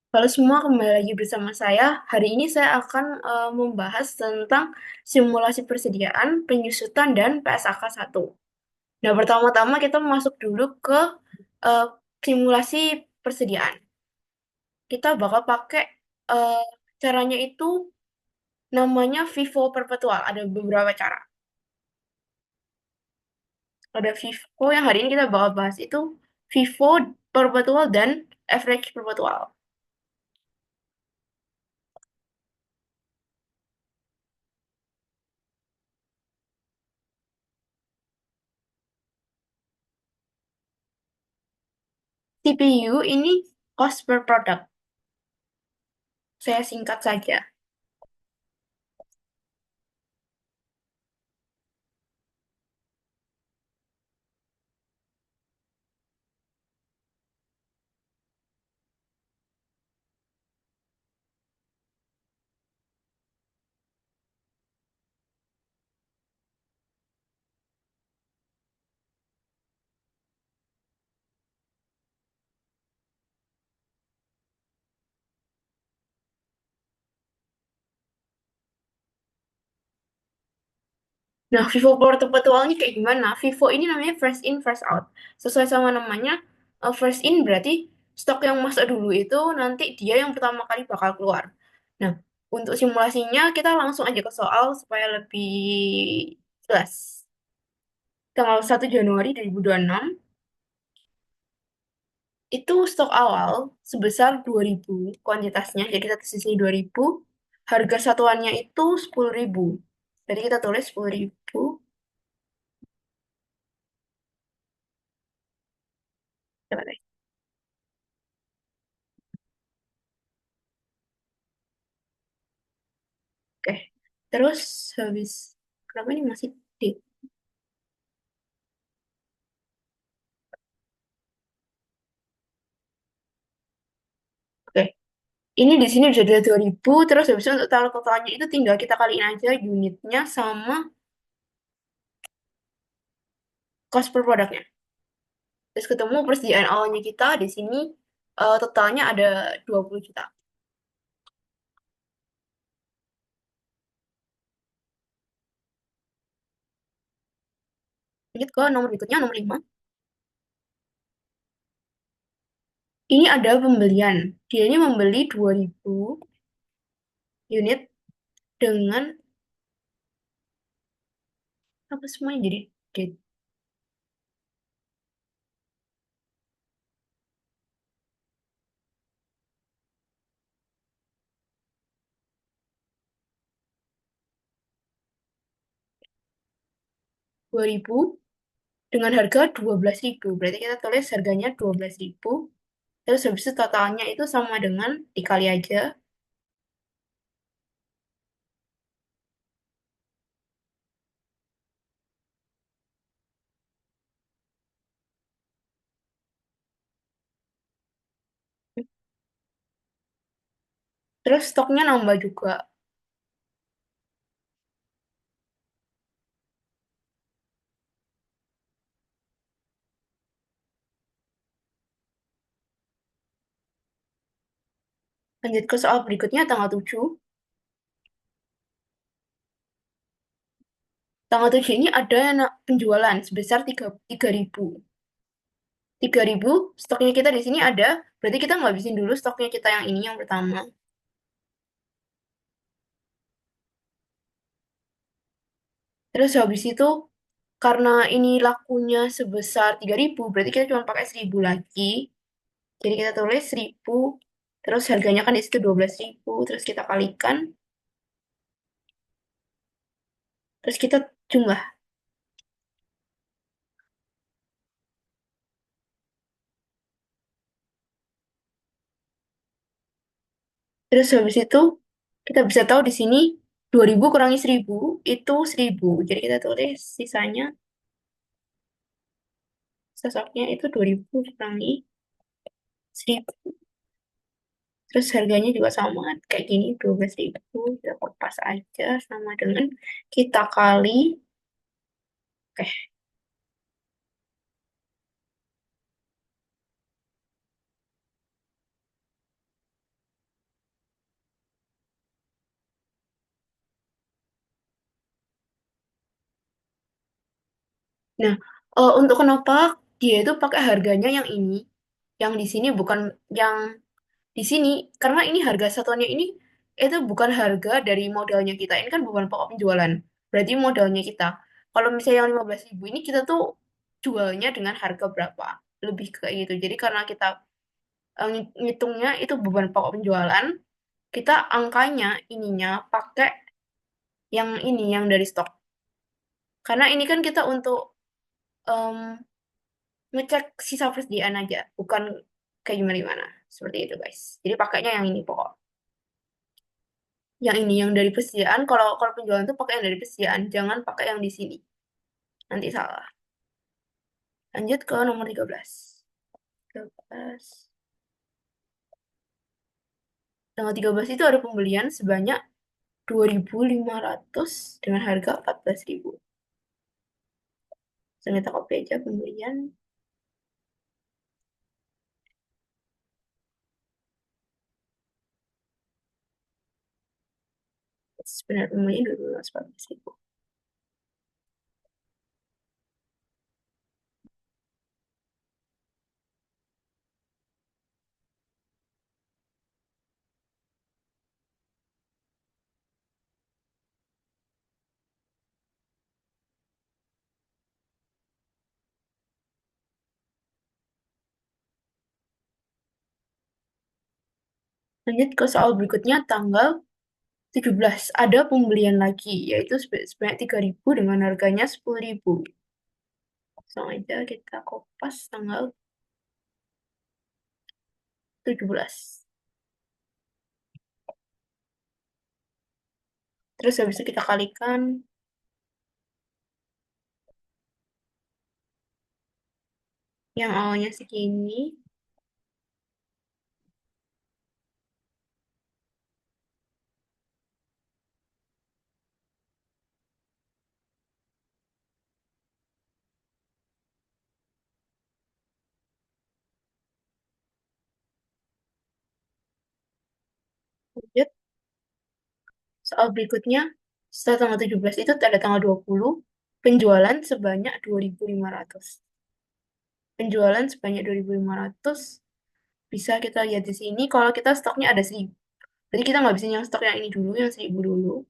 Kalau semua kembali lagi bersama saya, hari ini saya akan membahas tentang simulasi persediaan, penyusutan, dan PSAK 1. Nah, pertama-tama kita masuk dulu ke eh, simulasi persediaan. Kita bakal pakai eh, caranya itu namanya Vivo Perpetual. Ada beberapa cara. Ada Vivo yang hari ini kita bakal bahas itu Vivo Perpetual dan Average Perpetual. CPU ini cost per product. Saya singkat saja. Nah, Vivo Perpetualnya kayak gimana? Vivo ini namanya first in, first out. Sesuai sama namanya, first in berarti stok yang masuk dulu itu nanti dia yang pertama kali bakal keluar. Nah, untuk simulasinya kita langsung aja ke soal supaya lebih jelas. Tanggal 1 Januari 2026, itu stok awal sebesar 2.000 kuantitasnya, jadi kita sisi 2.000. Harga satuannya itu 10.000. Jadi kita tulis 10.000. Coba deh. Oke. Terus habis kenapa ini masih di. Oke. Ini di sini bisa dari 2.000, terus habis itu untuk totalnya itu tinggal kita kaliin aja unitnya sama cost per produknya. Terus ketemu persediaan awalnya kita di sini totalnya ada 20 juta. Lanjut ke nomor berikutnya, nomor 5. Ini ada pembelian. Dia ini membeli 2.000 unit dengan apa semuanya jadi date 2.000 dengan harga 12.000. Berarti kita tulis harganya 12.000. Terus habis itu totalnya itu sama dengan dikali aja. Terus stoknya nambah juga. Lanjut ke soal berikutnya, tanggal 7. Tanggal 7 ini ada penjualan sebesar 3.000. 3.000, stoknya kita di sini ada, berarti kita ngabisin dulu stoknya kita yang ini, yang pertama. Terus habis itu, karena ini lakunya sebesar 3.000, berarti kita cuma pakai 1.000 lagi. Jadi kita tulis 1.000, terus harganya kan di situ 12.000, terus kita kalikan, terus kita jumlah. Terus habis itu kita bisa tahu di sini 2.000 kurangi 1.000 itu 1.000. Jadi kita tulis sisanya sesaknya itu 2.000 kurangi 1.000. Terus harganya juga sama kayak gini 12.000. Kita kupas aja sama dengan kita kali. Oke. Nah, untuk kenapa dia itu pakai harganya yang ini, yang di sini bukan yang di sini, karena ini harga satuannya ini itu bukan harga dari modalnya kita. Ini kan bukan pokok penjualan. Berarti modalnya kita. Kalau misalnya yang 15.000 ini kita tuh jualnya dengan harga berapa? Lebih ke kayak gitu. Jadi karena kita ngitungnya itu beban pokok penjualan, kita angkanya ininya pakai yang ini yang dari stok. Karena ini kan kita untuk em, ngecek sisa persediaan aja, bukan kayak gimana gimana. Seperti itu guys. Jadi pakainya yang ini pokok. Yang ini yang dari persediaan. Kalau kalau penjualan tuh pakai yang dari persediaan, jangan pakai yang di sini. Nanti salah. Lanjut ke nomor 13. 13. Tanggal 13 itu ada pembelian sebanyak 2.500 dengan harga 14.000. Saya kita copy aja pembelian. Sebenarnya pembelian 2.514.000. Lanjut ke soal berikutnya tanggal 17. Ada pembelian lagi, yaitu sebanyak 3.000 dengan harganya 10.000. Langsung aja kita kopas tanggal 17. Terus habis itu kita kalikan yang awalnya segini. Lanjut, soal berikutnya, setelah tanggal 17 itu ada tanggal 20, penjualan sebanyak 2.500. Penjualan sebanyak 2.500 bisa kita lihat di sini kalau kita stoknya ada 1.000. Jadi kita nggak bisa yang stok yang ini dulu, yang 1.000 dulu.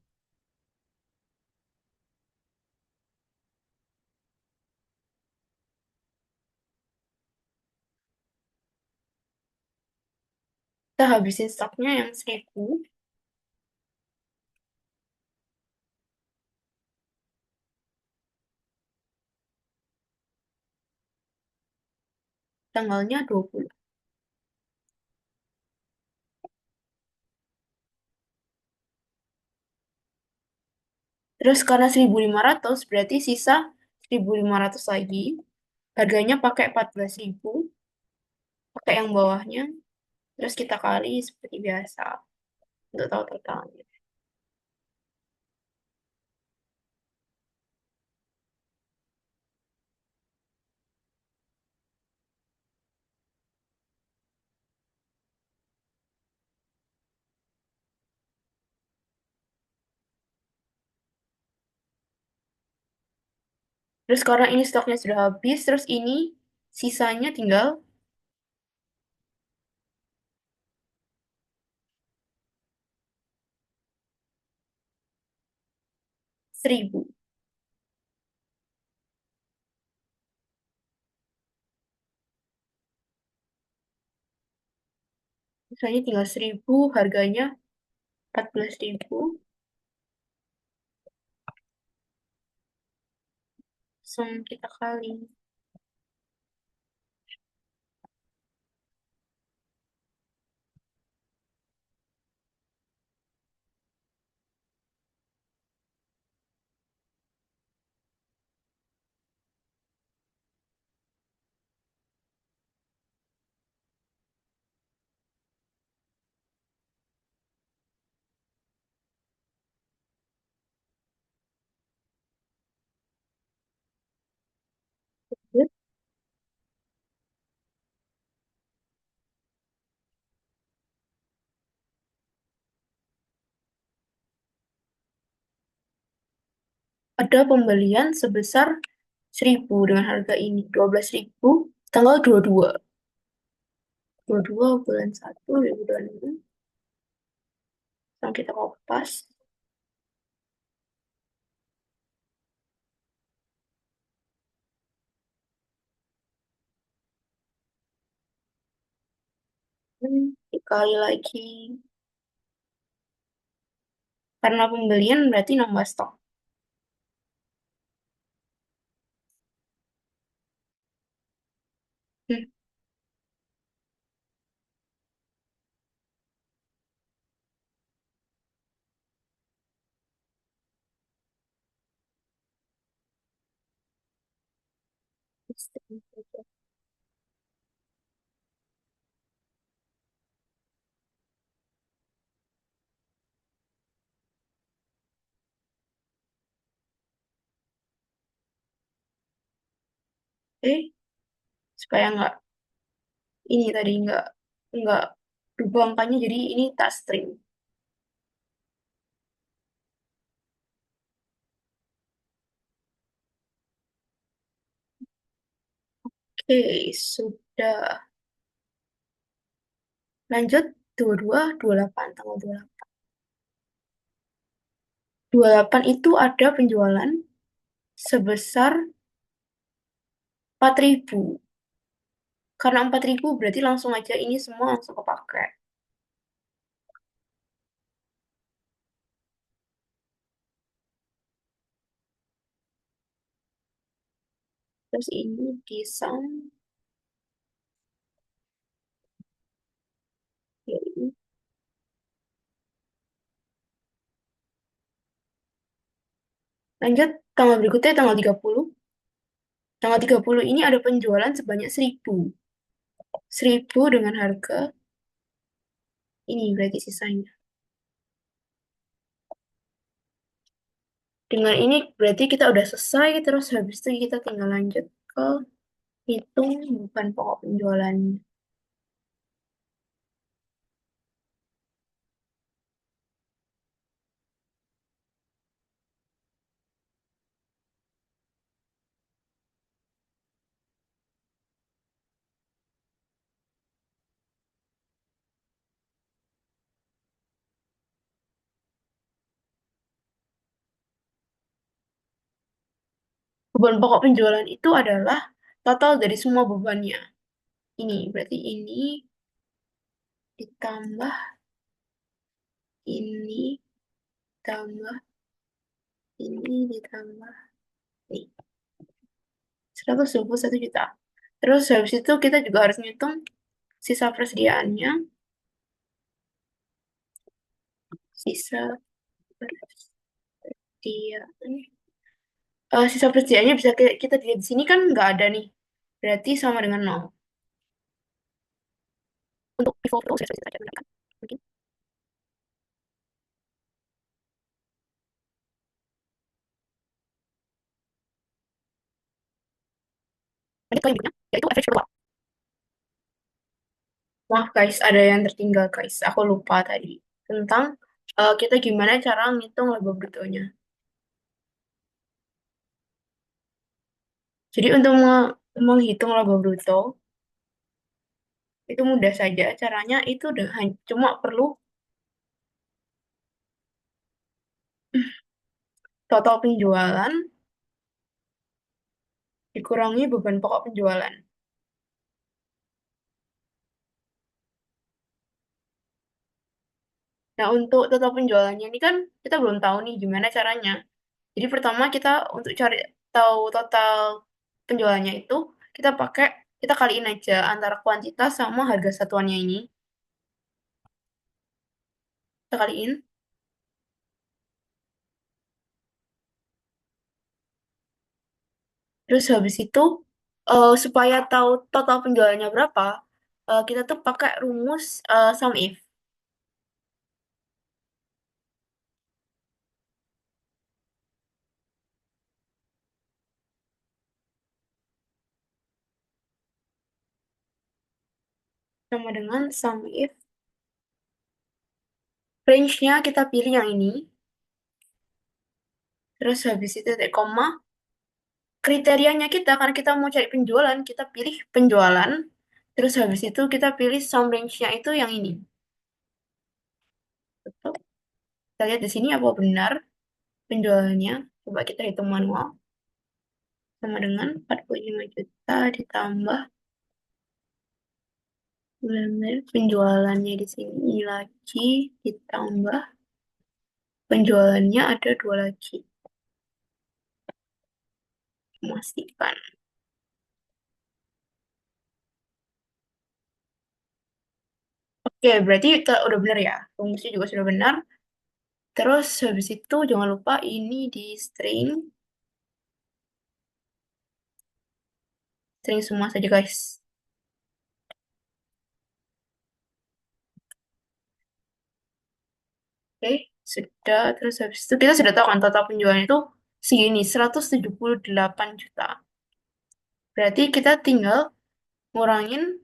Kita habisin stoknya yang 1.000. Tanggalnya 20. Terus karena 1.500 berarti sisa 1.500 lagi. Harganya pakai 14.000, pakai yang bawahnya. Terus kita kali seperti biasa untuk tahu totalnya. Terus karena ini stoknya sudah habis, terus ini sisanya tinggal 1.000. Sisanya tinggal 1.000, harganya 14.000. Langsung kita kali. Ada pembelian sebesar 1000 dengan harga ini 12.000 tanggal 22 bulan 1 2026 yang kita kopas. Dikali lagi karena pembelian berarti nambah stok. Hmm, eh supaya nggak ini tadi nggak berubah angkanya jadi ini tak string. Oke, sudah. Lanjut 22 28 tanggal 28. 28 itu ada penjualan sebesar 4.000. Karena 4.000 berarti langsung aja ini semua langsung kepake. Terus ini desain. Lanjut tanggal berikutnya tanggal 30. Tanggal 30 ini ada penjualan sebanyak 1.000. 1.000 dengan harga ini berarti sisanya. Dengan ini berarti kita udah selesai, terus habis itu kita tinggal lanjut ke hitung beban pokok penjualannya. Beban pokok penjualan itu adalah total dari semua bebannya. Ini berarti ini ditambah ini tambah ini ditambah ini 121 juta. Terus habis itu kita juga harus ngitung sisa persediaannya. Sisa persediaan. Sisa persediaannya bisa kita lihat di sini kan nggak ada nih. Berarti sama dengan nol. Untuk default row sudah kita gunakan. Mungkin lanjut ke yang berikutnya, yaitu average per watt. Maaf guys, ada yang tertinggal guys. Aku lupa tadi tentang kita gimana cara ngitung laba brutonya. Jadi untuk menghitung laba bruto itu mudah saja. Caranya itu cuma perlu total penjualan dikurangi beban pokok penjualan. Nah, untuk total penjualannya ini kan kita belum tahu nih gimana caranya. Jadi pertama kita untuk cari tahu total penjualannya itu kita pakai kita kaliin aja antara kuantitas sama harga satuannya ini. Kita kaliin. Terus habis itu supaya tahu total penjualannya berapa, kita tuh pakai rumus sum if sama dengan sum if range-nya kita pilih yang ini. Terus habis itu titik koma kriterianya kita, karena kita mau cari penjualan, kita pilih penjualan, terus habis itu kita pilih sum range-nya itu yang ini. Betul. Kita lihat di sini apa benar penjualannya. Coba kita hitung manual. Sama dengan 45 juta ditambah bulan penjualannya di sini lagi ditambah penjualannya ada dua lagi. Memastikan. Oke, berarti udah benar ya. Rumusnya juga sudah benar. Terus habis itu jangan lupa ini di string semua saja guys. Oke, sudah. Terus habis itu kita sudah tahu kan total penjualan itu segini, 178 juta. Berarti kita tinggal ngurangin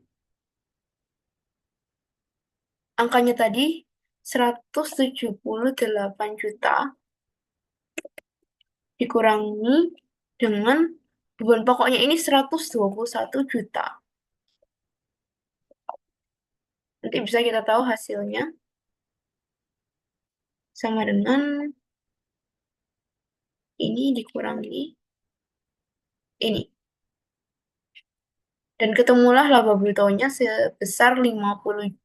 angkanya tadi 178 juta dikurangi dengan beban pokoknya ini 121 juta. Nanti bisa kita tahu hasilnya sama dengan ini dikurangi ini. Dan ketemulah laba brutonya sebesar 57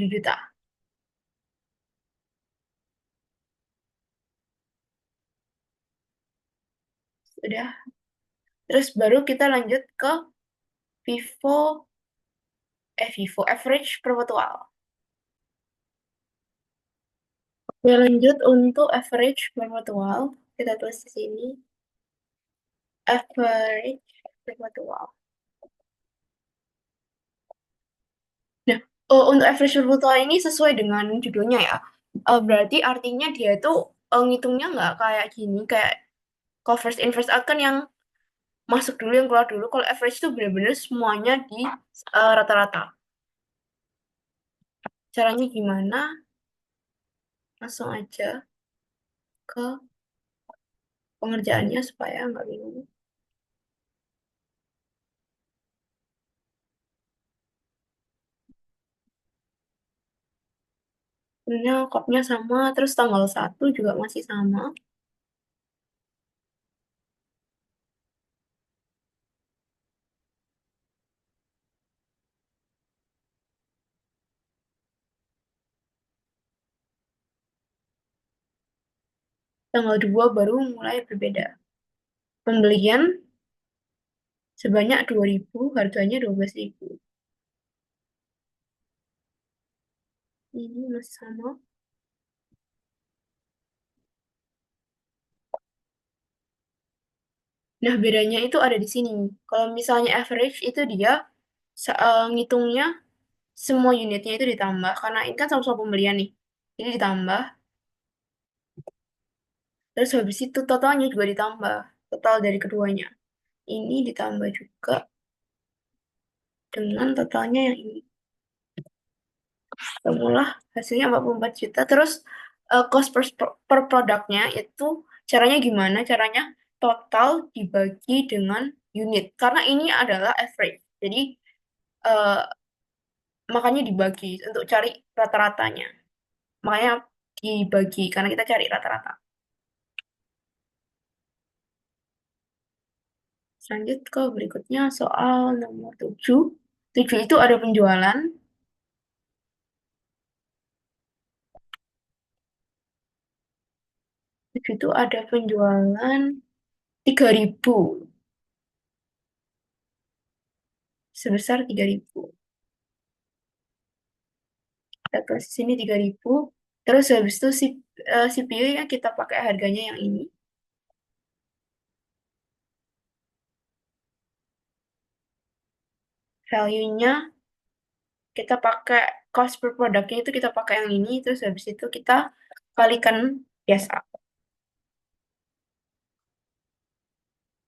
juta. Sudah. Terus baru kita lanjut ke Vivo, Vivo average perpetual. Oke, lanjut untuk average perpetual. Kita tulis di sini average perpetual. Nah, untuk average perpetual ini sesuai dengan judulnya ya. Berarti artinya dia itu ngitungnya nggak kayak gini, kayak kalau first in first out kan yang masuk dulu yang keluar dulu. Kalau average itu benar-benar semuanya di rata-rata. Caranya gimana? Langsung aja ke pengerjaannya supaya nggak bingung. Sebenarnya kopnya sama, terus tanggal 1 juga masih sama. Tanggal 2 baru mulai berbeda. Pembelian sebanyak 2.000, harganya 12.000. Ini masih sama. Nah, bedanya itu ada di sini. Kalau misalnya average itu dia ngitungnya semua unitnya itu ditambah. Karena ini kan sama-sama pembelian nih. Ini ditambah. Terus habis itu totalnya juga ditambah. Total dari keduanya. Ini ditambah juga dengan totalnya yang ini. Semula hasilnya 44 juta. Terus cost per produknya itu caranya gimana? Caranya total dibagi dengan unit. Karena ini adalah average. Jadi eh, makanya dibagi untuk cari rata-ratanya. Makanya dibagi karena kita cari rata-rata. Lanjut ke berikutnya soal nomor 7. 7 itu ada penjualan. 7 itu ada penjualan 3.000 sebesar 3.000. Kita tulis di sini 3.000. Terus habis itu CPU ya kita pakai harganya yang ini. Value-nya kita pakai cost per produknya itu kita pakai yang ini. Terus habis itu kita kalikan biasa.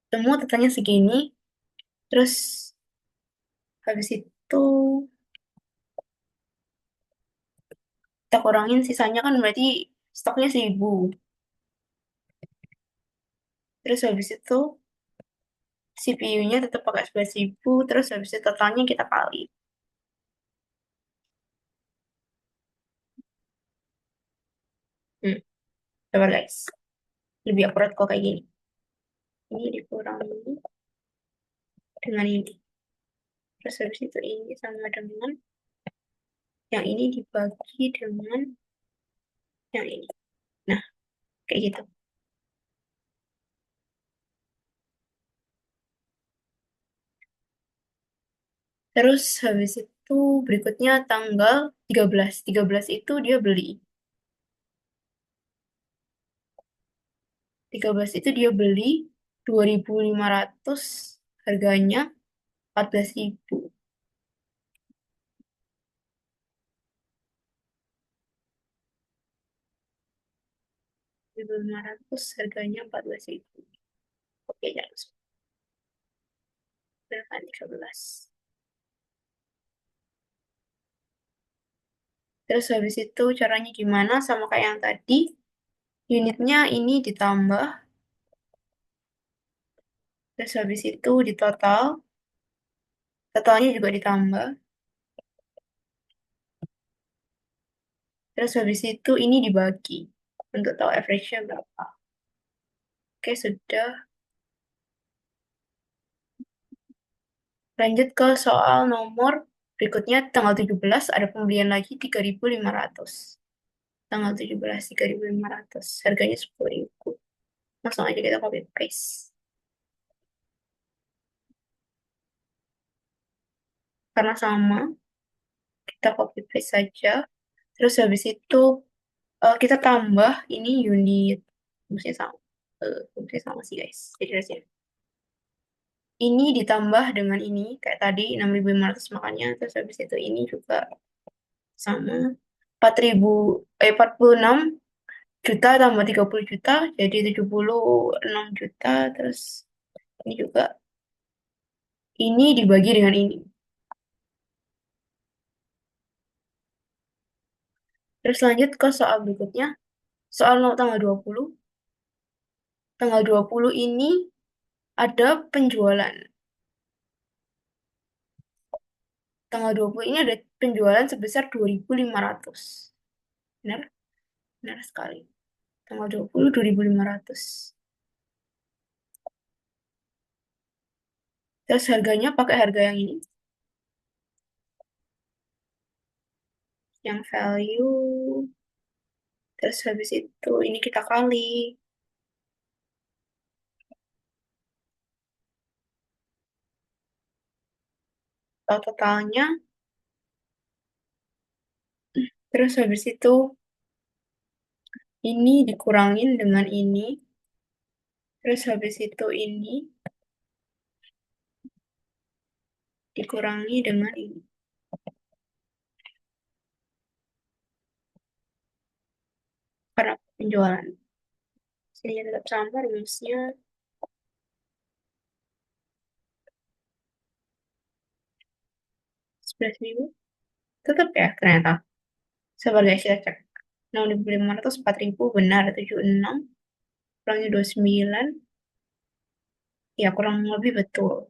Temu totalnya segini. Terus habis itu kita kurangin sisanya kan berarti stoknya 1.000. Terus habis itu CPU-nya tetap pakai 11.000, terus habis itu totalnya kita kali. Hmm, coba guys. Lebih akurat kok kayak gini. Ini dikurangi dengan ini. Terus habis itu ini sama dengan yang ini dibagi dengan yang ini. Nah, kayak gitu. Terus habis itu berikutnya tanggal 13. 13 itu dia beli. 13 itu dia beli 2.500, harganya 14.000. 2.500 harganya 14.000. Oke, jangan berapa 13. Terus habis itu caranya gimana? Sama kayak yang tadi, unitnya ini ditambah, terus habis itu di total, totalnya juga ditambah, terus habis itu ini dibagi untuk tahu average-nya berapa. Oke, sudah. Lanjut ke soal nomor berikutnya, tanggal 17 ada pembelian lagi 3.500. Tanggal 17, 3.500. Harganya 10.000. Langsung aja kita copy paste. Karena sama, kita copy paste saja. Terus habis itu kita tambah ini unit. Rumusnya sama. Rumusnya sama sih guys. Jadi harusnya ini ditambah dengan ini. Kayak tadi 6.500 makanya. Terus habis itu ini juga sama. 4.000, 46 juta tambah 30 juta. Jadi 76 juta. Terus ini juga. Ini dibagi dengan ini. Terus lanjut ke soal berikutnya. Soal tanggal 20. Tanggal 20 ini ada penjualan. Tanggal 20 ini ada penjualan sebesar 2.500. Benar? Benar sekali. Tanggal 20, 2.500. Terus harganya pakai harga yang ini. Yang value. Terus habis itu ini kita kali. Totalnya. Terus habis itu ini dikurangin dengan ini. Terus habis itu ini dikurangi dengan ini. Karena penjualan. Sini tetap sama rumusnya. 11.000. Tetap ya ternyata. Sabar guys, kita cek. 6.500, 4.000 benar. 76. Kurangnya 29. Ya, kurang lebih betul.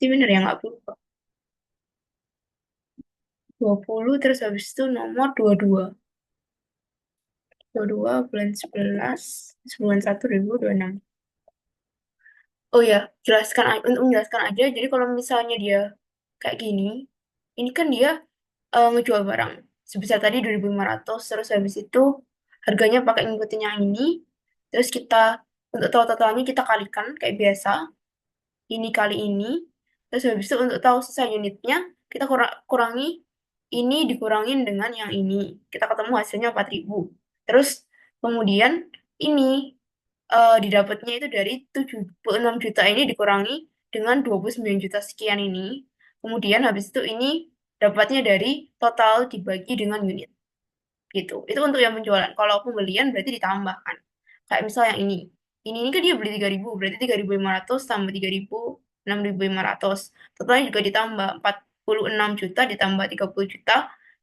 Ini bener ya, nggak berubah. 20, terus habis itu nomor 22. 22 bulan 11, bulan 1 2026. Oh ya, untuk menjelaskan aja. Jadi kalau misalnya dia kayak gini, ini kan dia ngejual barang sebesar tadi 2.500, terus habis itu harganya pakai ngikutin yang ini, terus kita untuk tahu totalnya kita kalikan kayak biasa, ini kali ini, terus habis itu untuk tahu sisa unitnya kita kurangi ini dikurangin dengan yang ini, kita ketemu hasilnya 4.000. Terus kemudian ini didapatnya itu dari 76 juta ini dikurangi dengan 29 juta sekian ini. Kemudian habis itu ini dapatnya dari total dibagi dengan unit. Gitu. Itu untuk yang penjualan. Kalau pembelian berarti ditambahkan. Kayak misal yang ini. Ini kan dia beli 3.000, berarti 3.500 tambah 3.000, 6.500. Totalnya juga ditambah 46 juta ditambah 30 juta.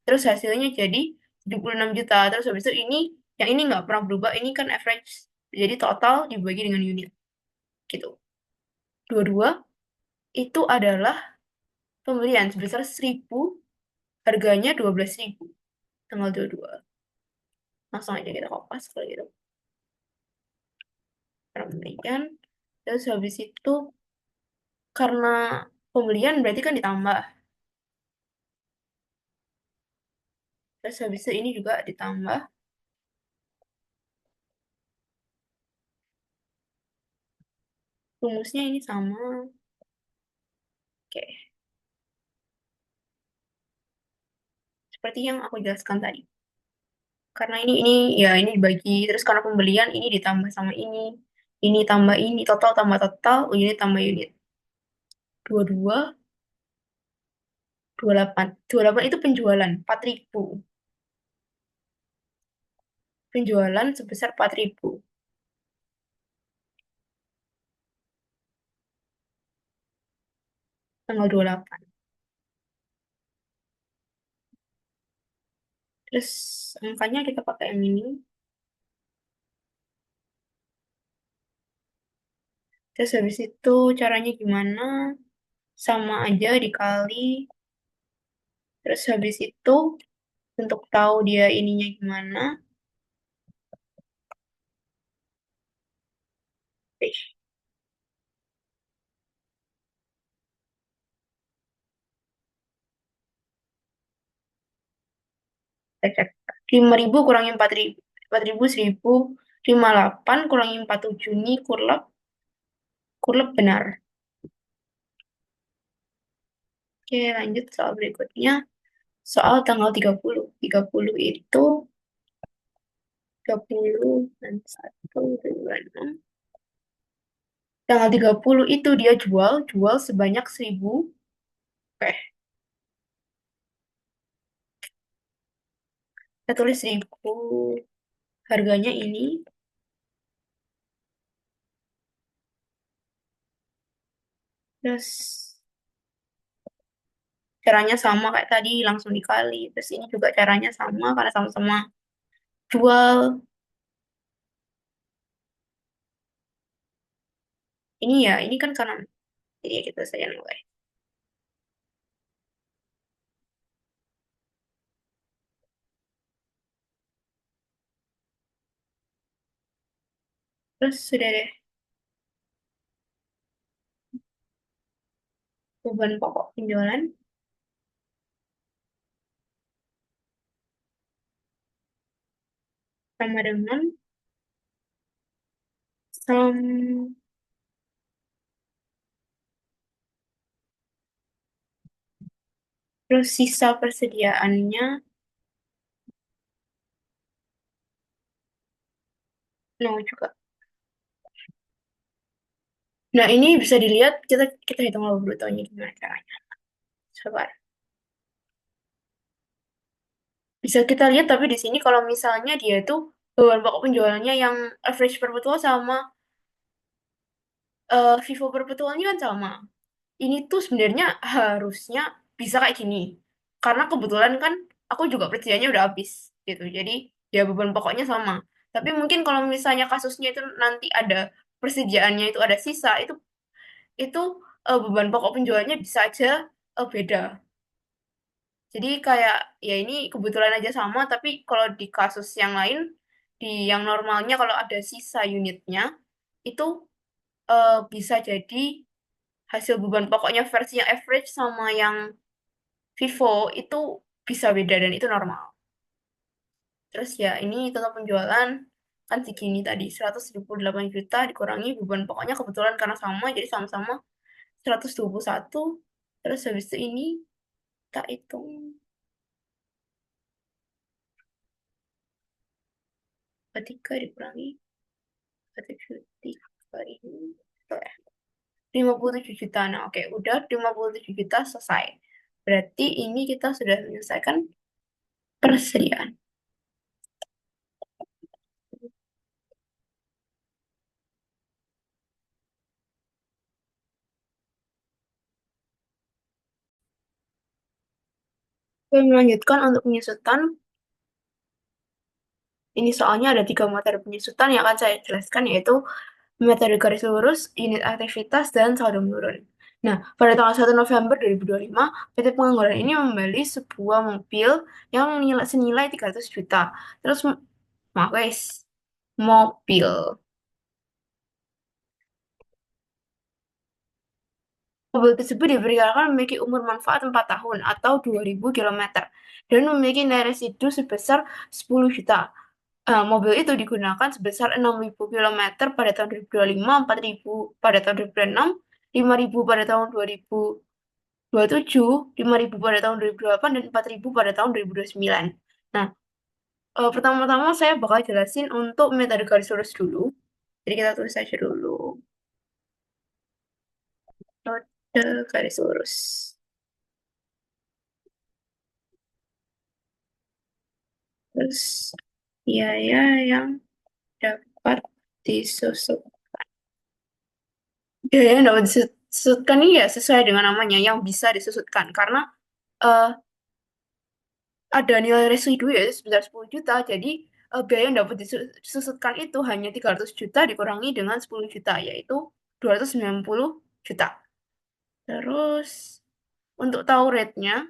Terus hasilnya jadi 76 juta. Terus habis itu ini, yang ini nggak pernah berubah. Ini kan average. Jadi total dibagi dengan unit gitu. Dua-dua itu adalah pembelian sebesar 1.000, harganya 12.000, tanggal 22. Langsung aja kita kopas kalau gitu. Pembelian, terus habis itu karena pembelian berarti kan ditambah. Terus habis itu ini juga ditambah. Rumusnya ini sama. Oke, seperti yang aku jelaskan tadi. Karena ini ya ini dibagi, terus karena pembelian ini ditambah sama ini tambah ini, total tambah total, unit tambah unit. 22, 28. 28 itu penjualan, 4.000. Penjualan sebesar 4.000, tanggal 28. Terus angkanya kita pakai yang ini. Terus habis itu caranya gimana? Sama aja dikali. Terus habis itu untuk tahu dia ininya gimana, eh, kita cek. 5.000 kurangi 4.000. 4.000, 1.000. 58 kurangi 47 ini kurlap. Kurlap benar. Oke, lanjut soal berikutnya. Soal tanggal 30. 30 itu 30 dan 1, 2, 6. Tanggal 30 itu dia jual sebanyak 1.000. Oke, kita tulis 1.000. Harganya ini. Terus caranya sama kayak tadi, langsung dikali. Terus ini juga caranya sama karena sama-sama jual. Ini ya, ini kan karena jadi ya kita saja nilai. Terus sudah deh, beban pokok penjualan sama dengan um, terus sisa persediaannya no juga. Nah, ini bisa dilihat, kita kita hitung laba brutonya gimana caranya. Sabar. Bisa kita lihat tapi di sini kalau misalnya dia tuh beban pokok penjualannya yang average perpetual sama Vivo perpetualnya kan sama. Ini tuh sebenarnya harusnya bisa kayak gini. Karena kebetulan kan aku juga persediaannya udah habis gitu. Jadi ya beban pokoknya sama. Tapi mungkin kalau misalnya kasusnya itu nanti ada persediaannya itu ada sisa, itu beban pokok penjualnya bisa aja beda. Jadi kayak ya ini kebetulan aja sama, tapi kalau di kasus yang lain, di yang normalnya kalau ada sisa unitnya, itu bisa jadi hasil beban pokoknya versi yang average sama yang Vivo itu bisa beda dan itu normal. Terus ya ini total penjualan kan segini tadi 128 juta dikurangi beban pokoknya kebetulan karena sama jadi sama-sama 121. Terus habis itu ini tak hitung 43 dikurangi 1,3 ini. Oh ya, 57 juta. Nah, oke, udah 57 juta selesai. Berarti ini kita sudah menyelesaikan persediaan. Oke, melanjutkan untuk penyusutan. Ini soalnya ada tiga materi penyusutan yang akan saya jelaskan, yaitu metode garis lurus, unit aktivitas, dan saldo menurun. Nah, pada tanggal 1 November 2025, PT Pengangguran ini membeli sebuah mobil yang senilai 300 juta. Terus, maaf guys, mobil. Mobil tersebut diperkirakan memiliki umur manfaat 4 tahun atau 2.000 kilometer dan memiliki nilai residu sebesar 10 juta. Mobil itu digunakan sebesar 6.000 kilometer pada tahun 2025, 4.000 pada tahun 2026, 5.000 pada tahun 2027, 5.000 pada tahun 2028, dan 4.000 pada tahun 2029. Nah, pertama-tama saya bakal jelasin untuk metode garis lurus dulu. Jadi kita tulis saja dulu. Metode garis lurus. Terus biaya yang dapat disusut. Biaya yang dapat disusutkan ini ya sesuai dengan namanya yang bisa disusutkan. Karena eh, ada nilai residu ya sebesar 10 juta. Jadi biaya yang dapat disusutkan itu hanya 300 juta dikurangi dengan 10 juta, yaitu 290 juta. Terus untuk tahu rate-nya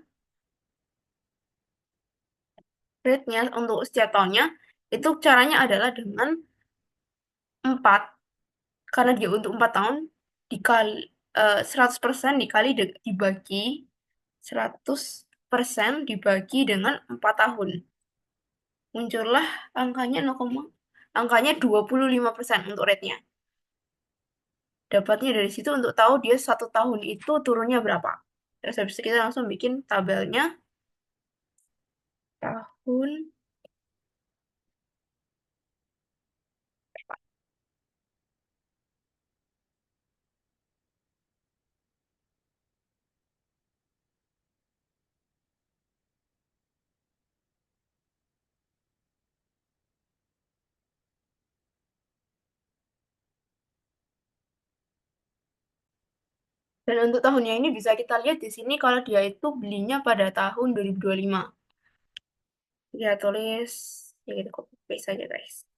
untuk setiap tahunnya, itu caranya adalah dengan 4, karena dia untuk 4 tahun, dikali 100% dibagi 100% dibagi dengan 4 tahun. Muncullah angkanya 25% untuk rate-nya. Dapatnya dari situ untuk tahu dia 1 tahun itu turunnya berapa. Terus habis itu kita langsung bikin tabelnya tahun. Dan untuk tahunnya ini bisa kita lihat di sini kalau dia itu belinya pada tahun 2025. Ya tulis, ya kita copy paste saja guys.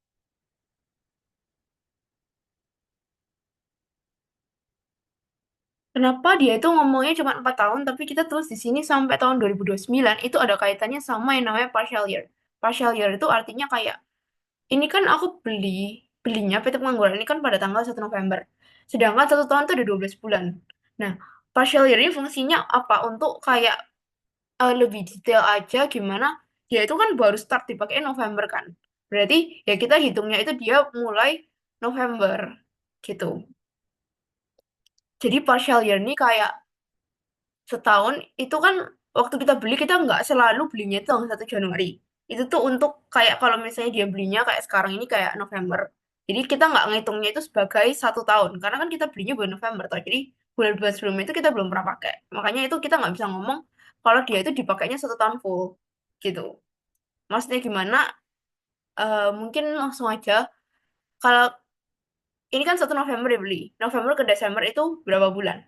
Kenapa dia itu ngomongnya cuma 4 tahun, tapi kita tulis di sini sampai tahun 2029, itu ada kaitannya sama yang namanya partial year. Partial year itu artinya kayak, ini kan aku belinya PT Pengangguran ini kan pada tanggal 1 November. Sedangkan 1 tahun itu ada 12 bulan. Nah, partial year ini fungsinya apa? Untuk kayak lebih detail aja gimana dia itu kan baru start dipakai November kan. Berarti ya kita hitungnya itu dia mulai November gitu. Jadi partial year ini kayak setahun itu kan waktu kita beli kita nggak selalu belinya itu tanggal 1 Januari. Itu tuh untuk kayak kalau misalnya dia belinya kayak sekarang ini kayak November. Jadi kita nggak ngitungnya itu sebagai 1 tahun karena kan kita belinya bulan November toh. Jadi bulan-bulan sebelumnya itu kita belum pernah pakai. Makanya itu kita nggak bisa ngomong kalau dia itu dipakainya 1 tahun full gitu. Maksudnya gimana? Mungkin langsung aja. Kalau ini kan 1 November dia beli. November ke Desember itu berapa bulan?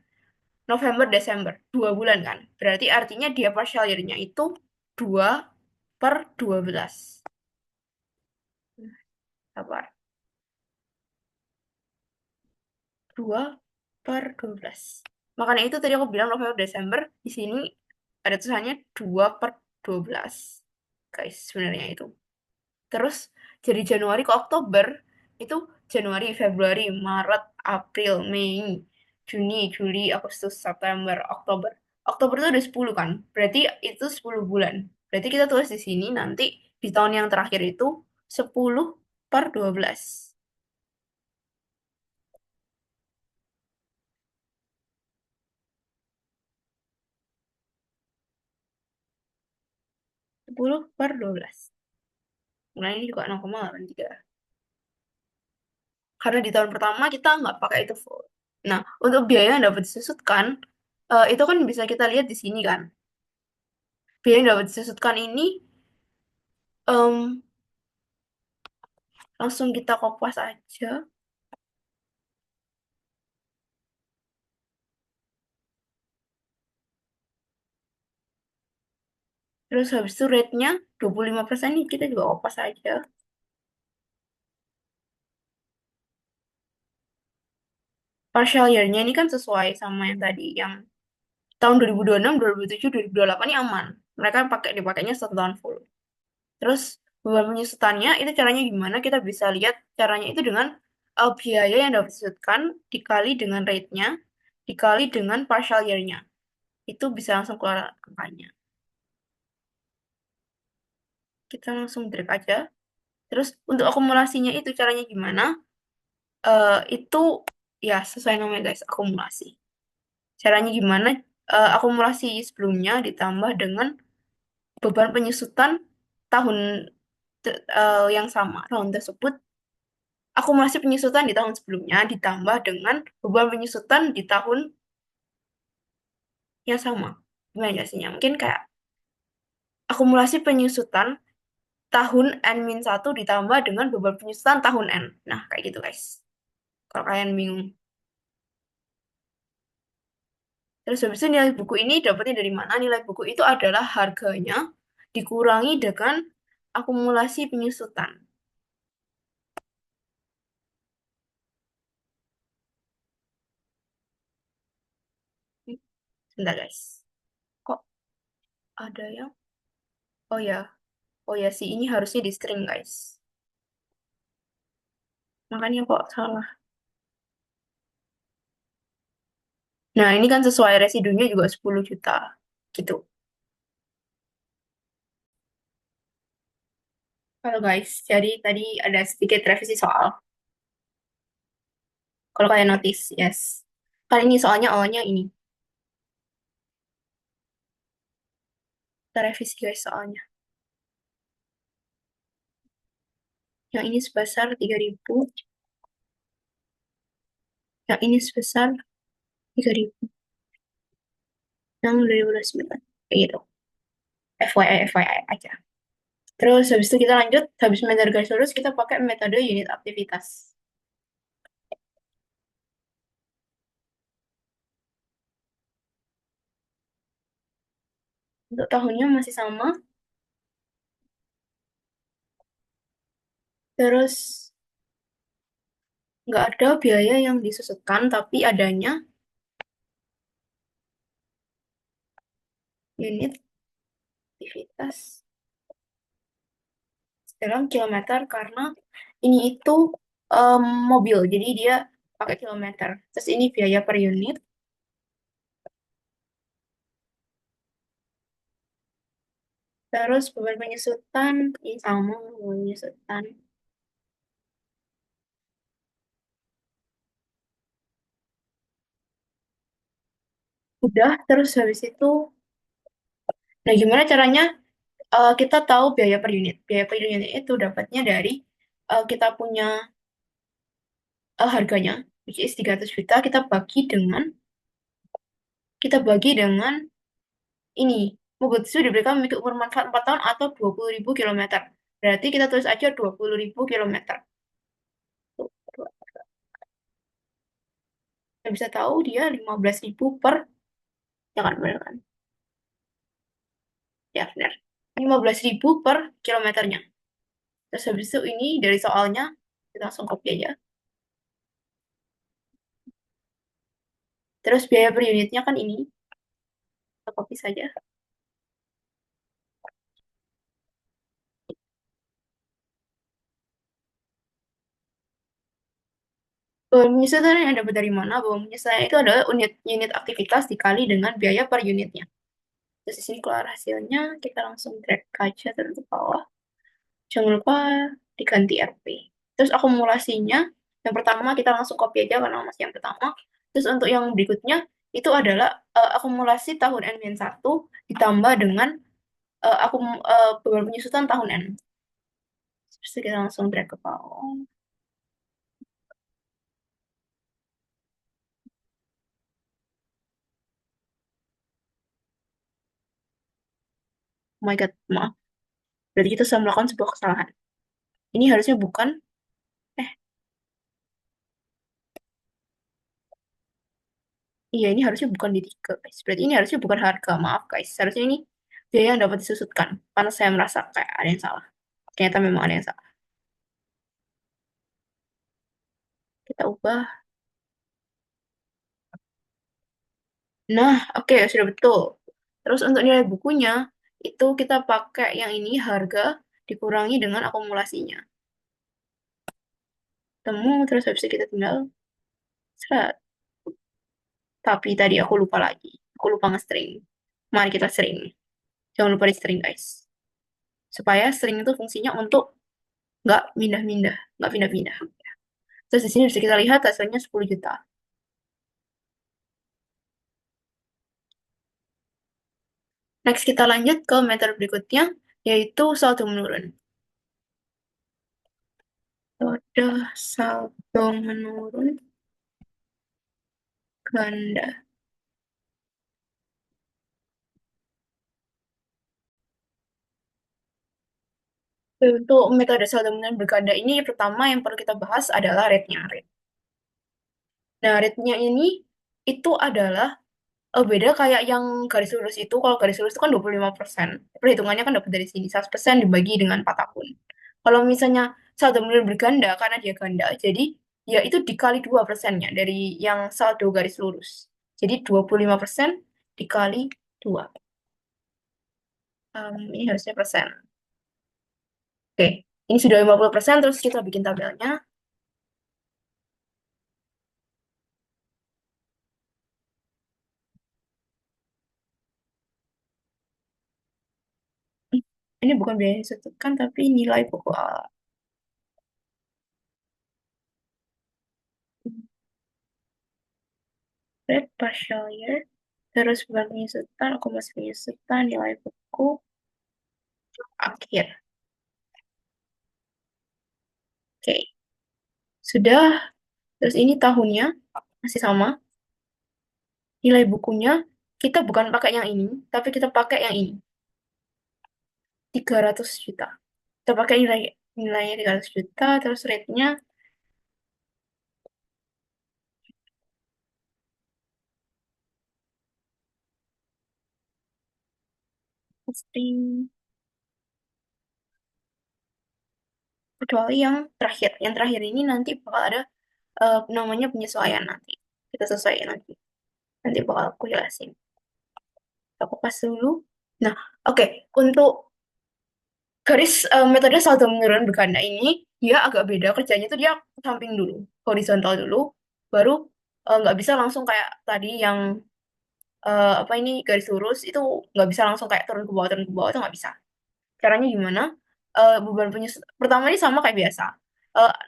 November, Desember. 2 bulan kan? Berarti artinya dia partial year-nya itu 2/12. Sabar. 2/12. Makanya itu tadi aku bilang November, Desember. Di sini ada tulisannya 2/12. Guys, sebenarnya itu. Terus jadi Januari ke Oktober itu Januari, Februari, Maret, April, Mei, Juni, Juli, Agustus, September, Oktober. Oktober itu ada 10 kan? Berarti itu 10 bulan. Berarti kita tulis di sini nanti di tahun yang terakhir itu 10/12. 10/12. Nah ini juga 0,83. Karena di tahun pertama kita nggak pakai itu full. Nah, untuk biaya yang dapat disusutkan, itu kan bisa kita lihat di sini kan. Biaya yang dapat disusutkan ini em, langsung kita kopas aja. Terus habis itu rate-nya 25% ini kita juga kopas aja. partial year-nya ini kan sesuai sama yang tadi, yang tahun 2026, 2027, 2028 ini aman. Mereka dipakainya 1 tahun full. Terus beban penyusutannya itu caranya gimana? Kita bisa lihat caranya itu dengan biaya yang dapat disudutkan dikali dengan rate-nya dikali dengan partial year-nya. Itu bisa langsung keluar angkanya. Kita langsung drag aja. Terus untuk akumulasinya itu caranya gimana? Itu ya sesuai namanya guys, akumulasi. Caranya gimana? Akumulasi sebelumnya ditambah dengan beban penyusutan tahun yang sama, tahun tersebut. Akumulasi penyusutan di tahun sebelumnya ditambah dengan beban penyusutan di tahun yang sama. Gimana jelasinnya? Mungkin kayak akumulasi penyusutan tahun N-1 ditambah dengan beban penyusutan tahun N. Nah, kayak gitu guys. Kalau kalian bingung. Terus habis itu nilai buku ini dapatnya dari mana? Nilai buku itu adalah harganya dikurangi dengan akumulasi penyusutan. Sebentar guys. Kok ada yang... Oh ya, oh ya sih ini harusnya di string guys. Makanya kok salah. Nah, ini kan sesuai residunya juga 10 juta. Gitu. Halo guys, jadi tadi ada sedikit revisi soal. Kalau kalian notice, yes. Kali ini soalnya awalnya ini. Kita revisi guys soalnya. Yang ini sebesar 3.000. Yang ini sebesar 3.000. Yang 2029. Kayak gitu. FYI aja. Terus habis itu kita lanjut. Habis metode garis lurus, kita pakai metode unit aktivitas. Untuk tahunnya masih sama. Terus nggak ada biaya yang disusutkan, tapi adanya unit aktivitas dalam kilometer karena ini itu mobil, jadi dia pakai kilometer. Terus ini biaya per unit. Terus beban penyusutan, ini sama beban penyusutan. Udah, terus habis itu, nah gimana caranya kita tahu biaya per unit? Biaya per unit itu dapatnya dari kita punya harganya, which is 300 juta, kita bagi dengan ini. Mobil itu diberikan memiliki umur manfaat 4 tahun atau 20.000 kilometer. Berarti kita tulis aja 20.000 kilometer. Tuh, kita bisa tahu dia 15.000 per, jangan benar kan? Ya, benar. 15.000 per kilometernya. Terus habis itu ini dari soalnya, kita langsung copy aja. Terus biaya per unitnya kan ini, kita copy saja. Bahwa penyesuaian yang dapat dari mana? Bahwa penyesuaian itu adalah unit aktivitas dikali dengan biaya per unitnya. Terus di sini keluar hasilnya, kita langsung drag aja terus ke bawah. Jangan lupa diganti RP. Terus akumulasinya, yang pertama kita langsung copy aja karena masih yang pertama. Terus untuk yang berikutnya, itu adalah akumulasi tahun N-1 ditambah dengan beban penyusutan tahun N. Terus kita langsung drag ke bawah. Oh my God, maaf. Berarti kita sudah melakukan sebuah kesalahan. Ini harusnya bukan, eh, iya ini harusnya bukan di 3, guys. Berarti ini harusnya bukan harga, maaf guys. Harusnya ini biaya yang dapat disusutkan. Karena saya merasa kayak ada yang salah. Ternyata memang ada yang salah. Kita ubah Nah, oke, sudah betul. Terus untuk nilai bukunya, itu kita pakai yang ini harga dikurangi dengan akumulasinya. Temu, terus habis itu kita tinggal seret. Tapi tadi aku lupa lagi. Aku lupa nge-string. Mari kita string. Jangan lupa di string, guys. Supaya string itu fungsinya untuk nggak pindah-pindah. Nggak pindah-pindah. Terus di sini bisa kita lihat hasilnya 10 juta. Next, kita lanjut ke metode berikutnya, yaitu saldo menurun. Metode saldo menurun ganda. Untuk metode saldo menurun berganda ini, pertama yang perlu kita bahas adalah rate-nya. Nah, rate-nya ini itu adalah beda kayak yang garis lurus itu. Kalau garis lurus itu kan 25%. Perhitungannya kan dapat dari sini. 100% dibagi dengan 4 tahun. Kalau misalnya saldo menurun berganda, karena dia ganda, jadi ya itu dikali 2%-nya dari yang saldo garis lurus. Jadi 25% dikali 2. Ini harusnya persen. Oke, ini sudah 50%, terus kita bikin tabelnya. Ini bukan biaya yang disebutkan, tapi nilai pokok awal. Red partial year, terus bulan penyusutan, akumulasi penyusutan, nilai buku, akhir. Oke, sudah. Terus ini tahunnya masih sama. Nilai bukunya kita bukan pakai yang ini, tapi kita pakai yang ini, 300 juta. Kita pakai nilainya 300 juta, terus rate-nya pasti, kecuali yang terakhir. Yang terakhir ini nanti bakal ada namanya penyesuaian nanti. Kita sesuaikan nanti. Nanti bakal aku jelasin. Aku pas dulu. Nah, oke. Untuk metode saldo menurun berganda ini, dia agak beda. Kerjanya tuh dia samping dulu, horizontal dulu, baru nggak bisa langsung kayak tadi yang apa ini garis lurus itu nggak bisa langsung kayak turun ke bawah itu nggak bisa. Caranya gimana? Beban pertama ini sama kayak biasa.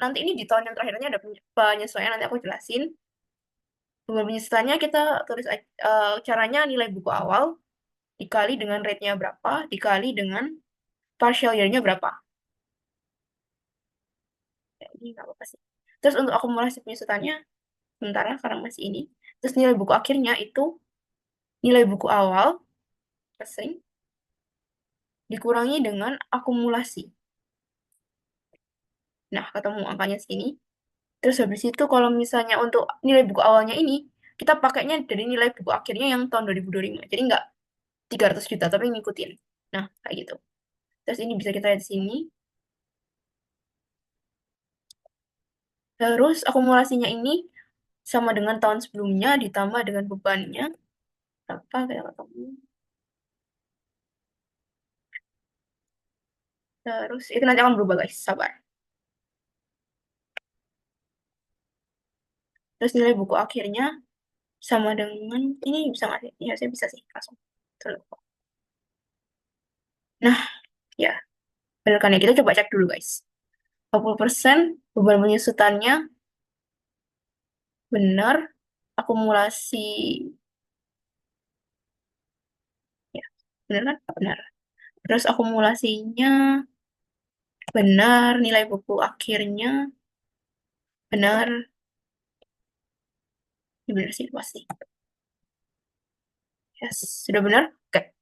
Nanti ini di tahun yang terakhirnya ada penyesuaian, nanti aku jelasin. Beban penyesuaiannya kita tulis caranya nilai buku awal dikali dengan rate-nya berapa, dikali dengan partial year-nya berapa. Ya, ini nggak apa-apa sih. Terus untuk akumulasi penyusutannya, sementara karena masih ini. Terus nilai buku akhirnya itu nilai buku awal, sering, dikurangi dengan akumulasi. Nah, ketemu angkanya segini. Terus habis itu kalau misalnya untuk nilai buku awalnya ini, kita pakainya dari nilai buku akhirnya yang tahun 2025. Jadi nggak 300 juta, tapi ngikutin. Nah, kayak gitu. Terus ini bisa kita lihat di sini. Terus akumulasinya ini sama dengan tahun sebelumnya ditambah dengan bebannya. Berapa kita ketemu. Terus itu nanti akan berubah guys, sabar. Terus nilai buku akhirnya sama dengan, ini bisa nggak sih? Ya, saya bisa sih, langsung. Tuh. Nah, ya, benar kan ya? Kita coba cek dulu guys. 40% beban penyusutannya benar, akumulasi, ya, benar kan? Benar. Terus akumulasinya benar, nilai buku akhirnya benar. Ya, benar sih, pasti. Yes, sudah benar? Oke,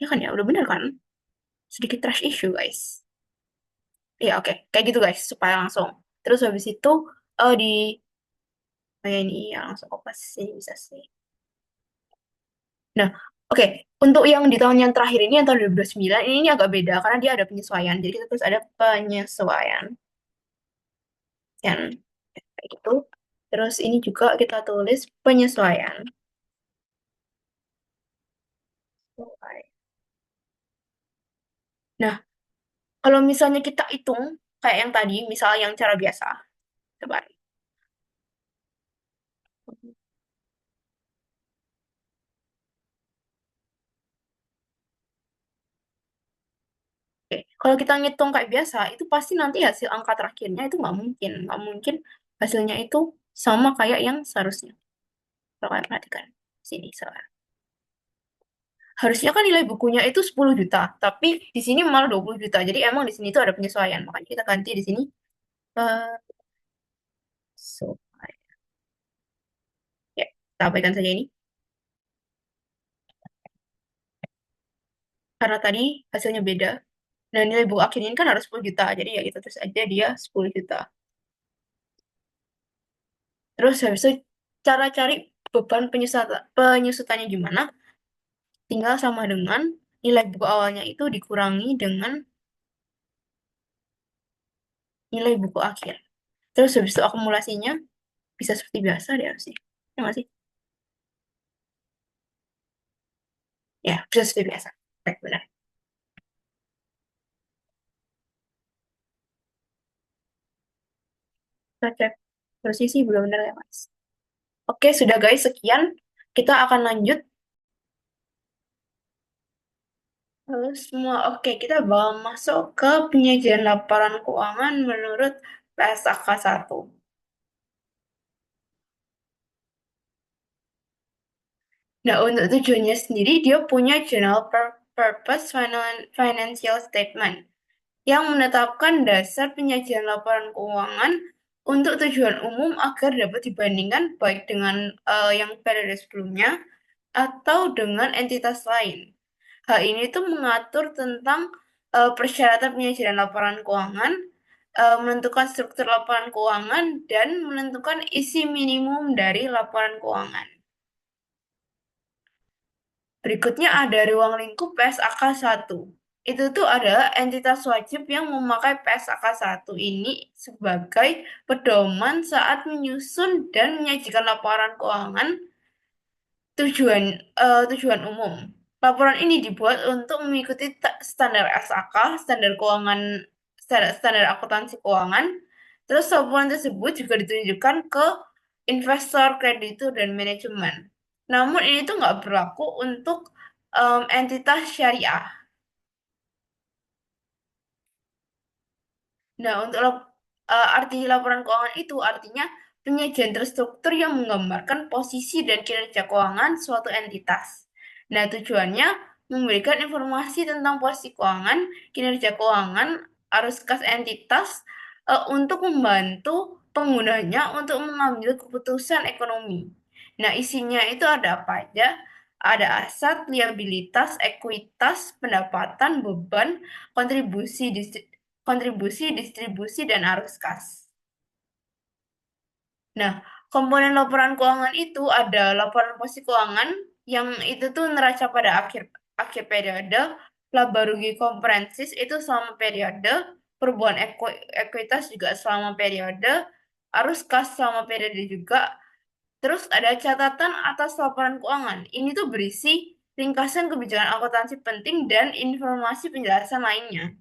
ya kan ya, udah benar kan? Sedikit trash issue guys. Iya, oke. Kayak gitu guys, supaya langsung. Terus habis itu di kayak ini ya langsung kopas sih bisa sih. Nah, oke. Untuk yang di tahun yang terakhir ini, yang tahun 2029, ini agak beda karena dia ada penyesuaian. Jadi kita terus ada penyesuaian. Yang kayak gitu. Terus ini juga kita tulis penyesuaian. Nah, kalau misalnya kita hitung kayak yang tadi, misal yang cara biasa, coba. Oke, kalau kita ngitung kayak biasa, itu pasti nanti hasil angka terakhirnya itu nggak mungkin hasilnya itu sama kayak yang seharusnya. Kalau kalian perhatikan sini, salah. Harusnya kan nilai bukunya itu 10 juta, tapi di sini malah 20 juta. Jadi emang di sini tuh ada penyesuaian. Makanya kita ganti di sini. eh so, ya, kita abaikan saja ini. Karena tadi hasilnya beda. Nah, nilai buku akhirnya ini kan harus 10 juta. Jadi ya kita terus aja dia 10 juta. Terus habis itu cara cari beban penyusutannya gimana? Tinggal sama dengan nilai buku awalnya itu dikurangi dengan nilai buku akhir. Terus habis itu akumulasinya bisa seperti biasa deh harusnya. Ya nggak sih? Ya, bisa seperti biasa. Baik, benar. Kita cek. Harusnya sih belum benar ya, Mas. Oke, sudah guys, sekian. Kita akan lanjut. Halo semua. Oke, kita bakal masuk ke penyajian laporan keuangan menurut PSAK 1. Nah, untuk tujuannya sendiri, dia punya General Purpose Financial Statement yang menetapkan dasar penyajian laporan keuangan untuk tujuan umum agar dapat dibandingkan baik dengan yang periode sebelumnya atau dengan entitas lain. Hal ini tuh mengatur tentang persyaratan penyajian laporan keuangan, menentukan struktur laporan keuangan, dan menentukan isi minimum dari laporan keuangan. Berikutnya ada ruang lingkup PSAK 1. Itu tuh adalah entitas wajib yang memakai PSAK 1 ini sebagai pedoman saat menyusun dan menyajikan laporan keuangan tujuan tujuan umum. Laporan ini dibuat untuk mengikuti standar SAK, standar keuangan, standar akuntansi keuangan. Terus laporan tersebut juga ditunjukkan ke investor, kreditur, dan manajemen. Namun ini tuh nggak berlaku untuk entitas syariah. Nah, untuk arti laporan keuangan itu artinya penyajian terstruktur yang menggambarkan posisi dan kinerja keuangan suatu entitas. Nah, tujuannya memberikan informasi tentang posisi keuangan, kinerja keuangan, arus kas entitas untuk membantu penggunanya untuk mengambil keputusan ekonomi. Nah, isinya itu ada apa aja? Ada aset, liabilitas, ekuitas, pendapatan, beban, kontribusi, distribusi, dan arus kas. Nah, komponen laporan keuangan itu ada laporan posisi keuangan yang itu tuh neraca pada akhir akhir periode, laba rugi komprehensif itu selama periode, perubahan ekuitas juga selama periode, arus kas selama periode juga. Terus ada catatan atas laporan keuangan. Ini tuh berisi ringkasan kebijakan akuntansi penting dan informasi penjelasan lainnya.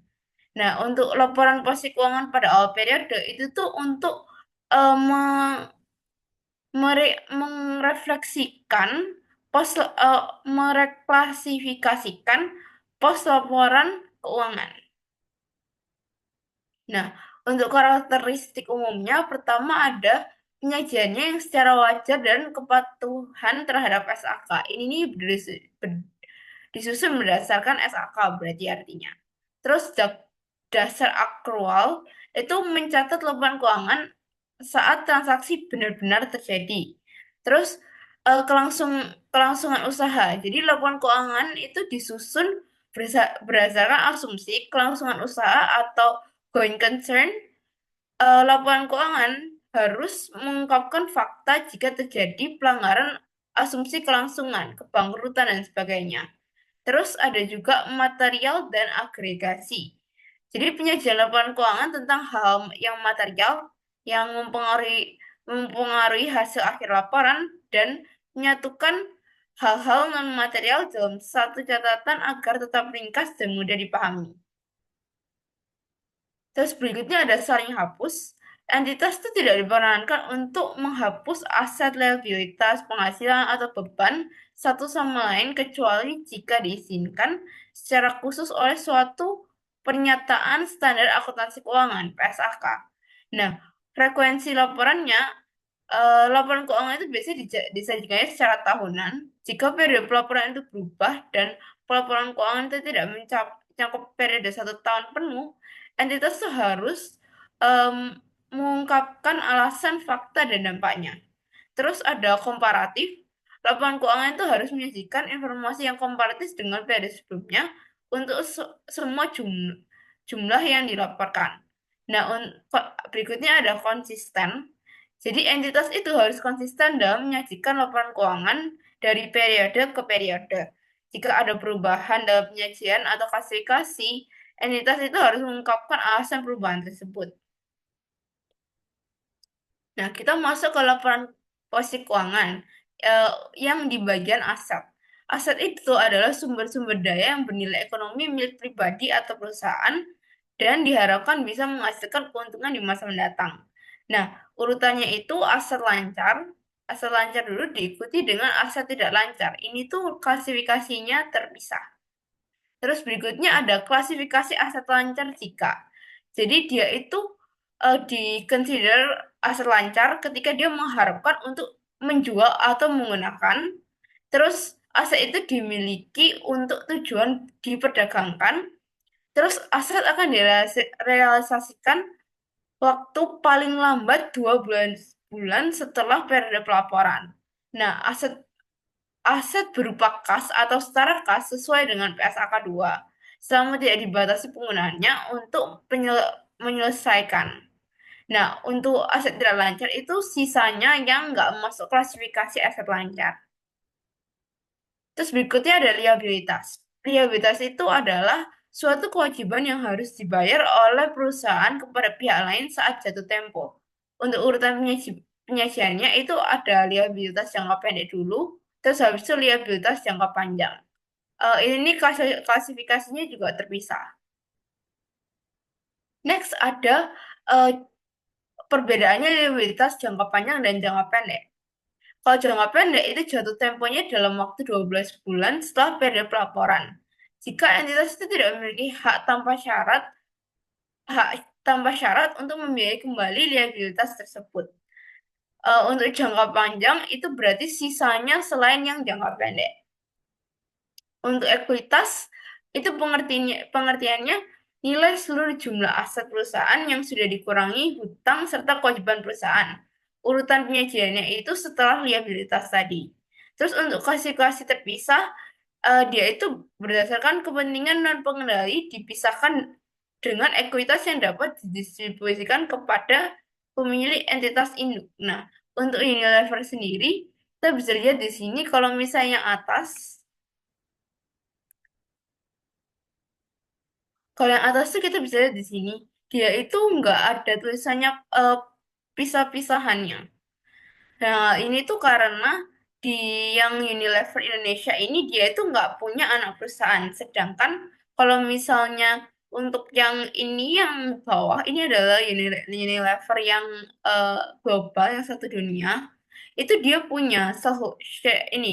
Nah, untuk laporan posisi keuangan pada awal periode itu tuh untuk merefleksikan mereklasifikasikan pos laporan keuangan. Nah, untuk karakteristik umumnya, pertama ada penyajiannya yang secara wajar dan kepatuhan terhadap SAK. Ini nih disusun berdasarkan SAK berarti artinya. Terus dasar akrual itu mencatat laporan keuangan saat transaksi benar-benar terjadi. Terus kelangsungan usaha. Jadi laporan keuangan itu disusun berdasarkan asumsi kelangsungan usaha atau going concern. Laporan keuangan harus mengungkapkan fakta jika terjadi pelanggaran asumsi kelangsungan, kebangkrutan, dan sebagainya. Terus ada juga material dan agregasi. Jadi penyajian laporan keuangan tentang hal yang material yang mempengaruhi mempengaruhi hasil akhir laporan, dan menyatukan hal-hal non-material dalam satu catatan agar tetap ringkas dan mudah dipahami. Terus berikutnya ada saling hapus. Entitas itu tidak diperankan untuk menghapus aset liabilitas, penghasilan, atau beban satu sama lain kecuali jika diizinkan secara khusus oleh suatu pernyataan standar akuntansi keuangan, PSAK. Nah, frekuensi laporannya, laporan keuangan itu biasanya disajikannya secara tahunan. Jika periode pelaporan itu berubah dan pelaporan keuangan itu tidak mencakup periode 1 tahun penuh, entitas itu harus em, mengungkapkan alasan, fakta, dan dampaknya. Terus ada komparatif. Laporan keuangan itu harus menyajikan informasi yang komparatif dengan periode sebelumnya untuk semua jumlah yang dilaporkan. Nah, berikutnya ada konsisten. Jadi entitas itu harus konsisten dalam menyajikan laporan keuangan dari periode ke periode. Jika ada perubahan dalam penyajian atau klasifikasi, entitas itu harus mengungkapkan alasan perubahan tersebut. Nah, kita masuk ke laporan posisi keuangan eh, yang di bagian aset. Aset itu adalah sumber-sumber daya yang bernilai ekonomi milik pribadi atau perusahaan dan diharapkan bisa menghasilkan keuntungan di masa mendatang. Nah, urutannya itu aset lancar. Aset lancar dulu diikuti dengan aset tidak lancar. Ini tuh klasifikasinya terpisah. Terus berikutnya ada klasifikasi aset lancar jika. Jadi dia itu di-consider aset lancar ketika dia mengharapkan untuk menjual atau menggunakan. Terus aset itu dimiliki untuk tujuan diperdagangkan. Terus aset akan direalisasikan waktu paling lambat 2 bulan bulan setelah periode pelaporan. Nah, aset berupa kas atau setara kas sesuai dengan PSAK 2 selama tidak dibatasi penggunaannya untuk menyelesaikan. Nah, untuk aset tidak lancar itu sisanya yang nggak masuk klasifikasi aset lancar. Terus berikutnya ada liabilitas. Liabilitas itu adalah suatu kewajiban yang harus dibayar oleh perusahaan kepada pihak lain saat jatuh tempo. Untuk urutan penyajiannya itu ada liabilitas jangka pendek dulu, terus habis itu liabilitas jangka panjang. Ini klasifikasinya juga terpisah. Next ada eh, perbedaannya liabilitas jangka panjang dan jangka pendek. Kalau jangka pendek itu jatuh temponya dalam waktu 12 bulan setelah periode pelaporan. Jika entitas itu tidak memiliki hak tanpa syarat untuk membiayai kembali liabilitas tersebut. Untuk jangka panjang itu berarti sisanya selain yang jangka pendek. Untuk ekuitas itu pengertiannya nilai seluruh jumlah aset perusahaan yang sudah dikurangi hutang serta kewajiban perusahaan. Urutan penyajiannya itu setelah liabilitas tadi. Terus untuk klasifikasi terpisah, dia itu berdasarkan kepentingan non pengendali dipisahkan dengan ekuitas yang dapat didistribusikan kepada pemilik entitas induk. Nah, untuk Unilever sendiri, kita bisa lihat di sini kalau misalnya atas, kalau yang atas tuh kita bisa lihat di sini, dia itu nggak ada tulisannya pisah-pisahannya. Nah, ini tuh karena di yang Unilever Indonesia ini dia itu nggak punya anak perusahaan. Sedangkan kalau misalnya untuk yang ini yang bawah, ini adalah Unilever yang eh, global, yang satu dunia. Itu dia punya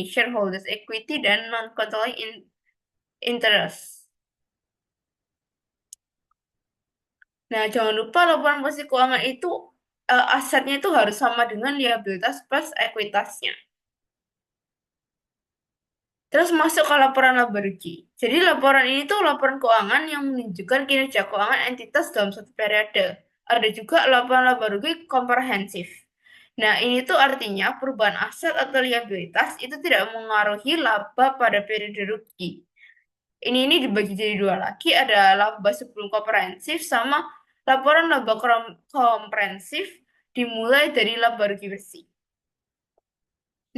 shareholders equity dan non-controlling interest. Nah, jangan lupa laporan posisi keuangan itu asetnya itu harus sama dengan liabilitas plus ekuitasnya. Terus masuk ke laporan laba rugi. Jadi laporan ini tuh laporan keuangan yang menunjukkan kinerja keuangan entitas dalam satu periode. Ada juga laporan laba rugi komprehensif. Nah, ini tuh artinya perubahan aset atau liabilitas itu tidak mengaruhi laba pada periode rugi. Ini dibagi jadi dua lagi, ada laba sebelum komprehensif sama laporan laba komprehensif dimulai dari laba rugi bersih.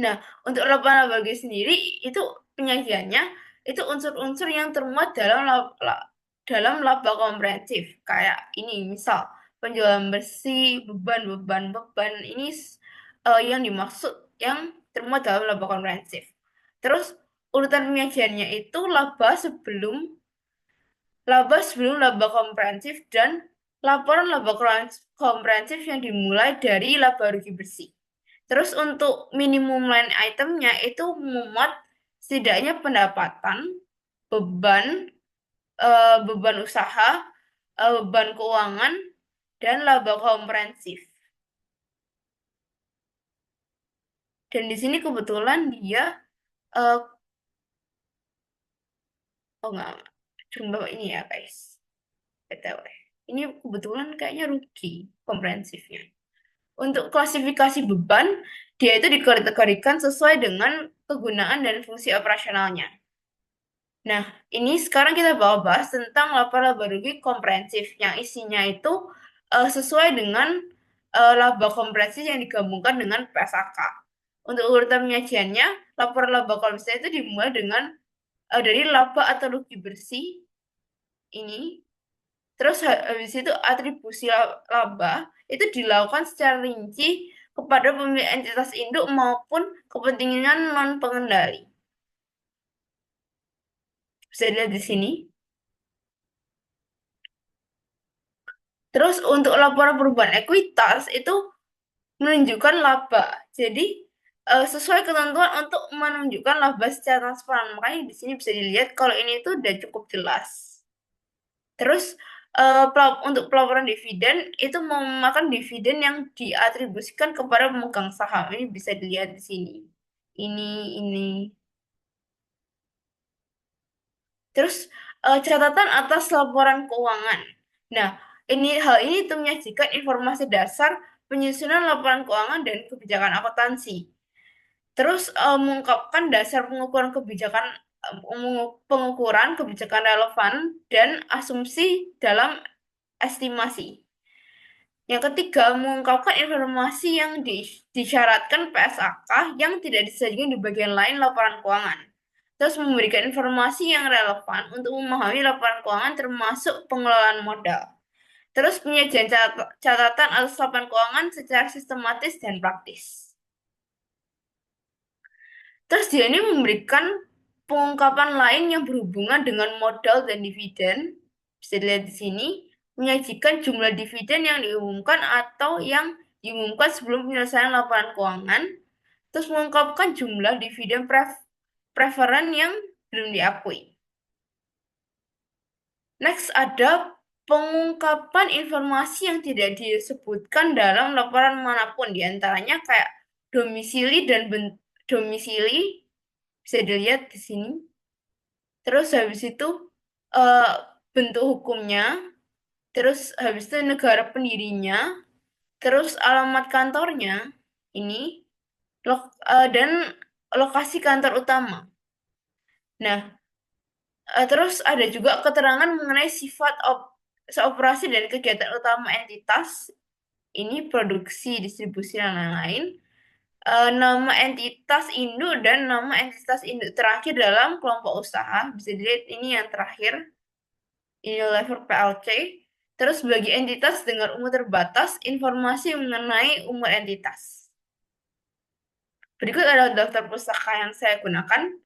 Nah, untuk laporan laba rugi sendiri itu penyajiannya itu unsur-unsur yang termuat dalam laba komprehensif. Kayak ini, misal penjualan bersih, beban ini yang dimaksud yang termuat dalam laba komprehensif. Terus urutan penyajiannya itu laba sebelum laba komprehensif dan laporan laba komprehensif yang dimulai dari laba rugi bersih. Terus untuk minimum line itemnya itu memuat setidaknya pendapatan, beban, beban usaha, beban keuangan, dan laba komprehensif. Dan di sini kebetulan dia, eh, oh enggak, jumlah ini ya guys, BTW. Ini kebetulan kayaknya rugi komprehensifnya. Untuk klasifikasi beban, dia itu dikategorikan sesuai dengan kegunaan dan fungsi operasionalnya. Nah, ini sekarang kita bakal bahas tentang laporan laba rugi komprehensif yang isinya itu sesuai dengan laba komprehensif yang digabungkan dengan PSAK. Untuk urutan penyajiannya, laporan laba komprehensif itu dimulai dengan dari laba atau rugi bersih ini. Terus habis itu atribusi laba itu dilakukan secara rinci kepada pemilik entitas induk maupun kepentingan non pengendali. Bisa dilihat di sini. Terus untuk laporan perubahan ekuitas itu menunjukkan laba. Jadi sesuai ketentuan untuk menunjukkan laba secara transparan. Makanya di sini bisa dilihat kalau ini tuh udah cukup jelas. Terus untuk pelaporan dividen itu memakan dividen yang diatribusikan kepada pemegang saham. Ini bisa dilihat di sini. Ini. Terus catatan atas laporan keuangan. Nah, hal ini itu menyajikan informasi dasar penyusunan laporan keuangan dan kebijakan akuntansi. Terus mengungkapkan dasar pengukuran kebijakan relevan dan asumsi dalam estimasi. Yang ketiga, mengungkapkan informasi yang disyaratkan PSAK yang tidak disajikan di bagian lain laporan keuangan. Terus memberikan informasi yang relevan untuk memahami laporan keuangan termasuk pengelolaan modal. Terus penyajian catatan atas laporan keuangan secara sistematis dan praktis. Terus dia ini memberikan pengungkapan lain yang berhubungan dengan modal dan dividen. Bisa dilihat di sini, menyajikan jumlah dividen yang diumumkan atau yang diumumkan sebelum penyelesaian laporan keuangan, terus mengungkapkan jumlah dividen preferen yang belum diakui. Next ada pengungkapan informasi yang tidak disebutkan dalam laporan manapun, diantaranya kayak domisili dan domisili bisa dilihat di sini. Terus habis itu eh, bentuk hukumnya, terus habis itu negara pendirinya, terus alamat kantornya ini dan lokasi kantor utama. Nah, terus ada juga keterangan mengenai sifat operasi dan kegiatan utama entitas, ini produksi, distribusi dan lain-lain. Nama entitas induk dan nama entitas induk terakhir dalam kelompok usaha. Bisa dilihat ini yang terakhir, ini level PLC. Terus bagi entitas dengan umur terbatas, informasi mengenai umur entitas. Berikut adalah daftar pustaka yang saya gunakan.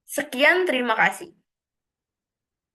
Sekian, terima kasih.